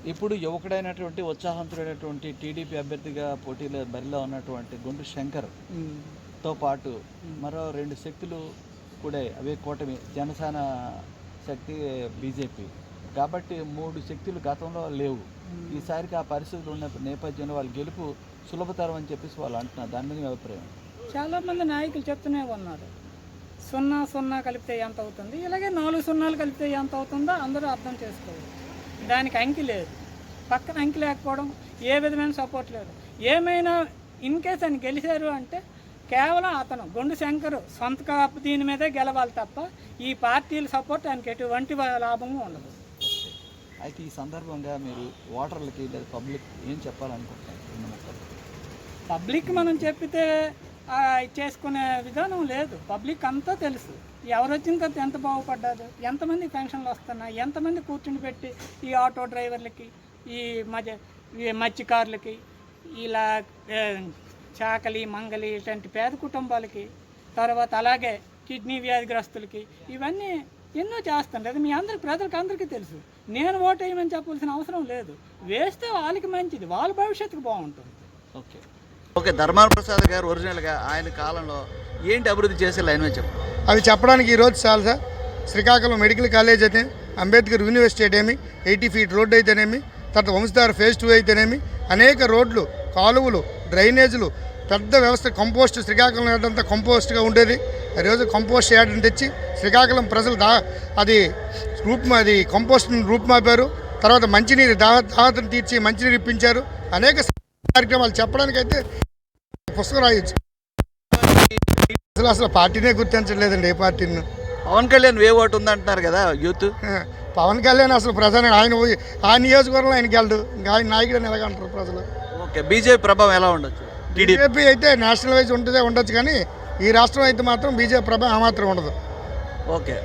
ఇప్పుడు యువకుడైనటువంటి ఉత్సాహవంతుడైనటువంటి టీడీపీ అభ్యర్థిగా పోటీలో బరిలో ఉన్నటువంటి గుండు శంకర్తో పాటు మరో 2 శక్తులు కూడా అవే కూటమి జనసేన శక్తి బీజేపీ కాబట్టి 3 శక్తులు గతంలో లేవు. ఈసారికి ఆ పరిస్థితులు ఉన్న నేపథ్యంలో వాళ్ళ గెలుపు సులభతరం అని చెప్పేసి వాళ్ళు అంటున్నారు. దాని మీద మీ అభిప్రాయం? చాలామంది నాయకులు చెప్తూనే ఉన్నారు 0-0 కలిపితే ఎంత అవుతుంది, ఇలాగే 4 సున్నాలు కలిపితే ఎంత అవుతుందో అందరూ అర్థం చేసుకోవాలి. దానికి అంకి లేదు, పక్కన అంకి లేకపోవడం, ఏ విధమైన సపోర్ట్ లేదు. ఏమైనా ఇన్ కేస్ అని గెలిచారు అంటే కేవలం అతను గుండు శంకర్ సొంత దీని మీదే గెలవాలి తప్ప ఈ పార్టీల సపోర్ట్ ఆయనకి ఎటువంటి లాభము ఉండదు. అయితే ఈ సందర్భంగా మీరు ఓటర్లకి లేదా పబ్లిక్ ఏం చెప్పాలనుకుంటున్నారు? పబ్లిక్ మనం చెప్పితే చేసుకునే విధానం లేదు. పబ్లిక్ అంతా తెలుసు ఎవరు వచ్చిన తర్వాత ఎంత బాగుపడ్డారు, ఎంతమంది పెన్షన్లు వస్తున్నాయి, ఎంతమంది కూర్చుని పెట్టి ఈ ఆటో డ్రైవర్లకి, ఈ మత్స్యకారులకి, ఇలా చాకలి మంగలి ఇలాంటి పేద కుటుంబాలకి, తర్వాత అలాగే కిడ్నీ వ్యాధిగ్రస్తులకి ఇవన్నీ ఎన్నో చేస్తాను. అది మీ ప్రజలకు అందరికీ తెలుసు. నేను ఓటు వేయమని చెప్పాల్సిన అవసరం లేదు. వేస్తే వాళ్ళకి మంచిది, వాళ్ళ భవిష్యత్తుకు బాగుంటుంది. ఓకే ఓకే ధర్మాన ప్రసాద్ గారు ఒరిజినల్గా ఆయన కాలంలో ఏంటి అభివృద్ధి చేసే లైన్ చెప్పు. అవి చెప్పడానికి ఈరోజు చాలు సార్. శ్రీకాకుళం మెడికల్ కాలేజ్ అయితే, అంబేద్కర్ యూనివర్సిటీ అయితేనేమి, 80 ఫీట్ రోడ్డు అయితేనేమి, తర్వాత వంశధార ఫేజ్ 2 అయితేనేమి, అనేక రోడ్లు, కాలువలు, డ్రైనేజీలు, పెద్ద వ్యవస్థ. కంపోస్ట్ శ్రీకాకుళం యార్డంతా కంపోస్ట్గా ఉండేది. ఈరోజు కంపోస్ట్ యార్డ్ని తెచ్చి శ్రీకాకుళం ప్రజలు అది కంపోస్ట్ని రూపుమాపారు. తర్వాత మంచినీరు దాహతను తీర్చి మంచినీరు ఇప్పించారు. అనేక కార్యక్రమాలు చెప్పడానికైతే పుస్తకం రాయొచ్చు. అసలు పార్టీనే గుర్తించలేదండి, ఏ పార్టీని. పవన్ కళ్యాణ్ వే ఓటు ఉందంటున్నారు కదా యూత్. పవన్ కళ్యాణ్ అసలు ప్రధాని ఆయన ఆ నియోజకవర్గంలో ఆయనకి వెళ్ళడు, ఇంకా ఆయన నాయకుడు అని ఎలాగంటారు ప్రజలు. ఓకే బీజేపీ ప్రభావం ఎలా ఉండొచ్చు? బీజేపీ అయితే నేషనల్ వైజ్ ఉండొచ్చు, కానీ ఈ రాష్ట్రం అయితే మాత్రం బీజేపీ ప్రభావం ఆ మాత్రం ఉండదు. ఓకే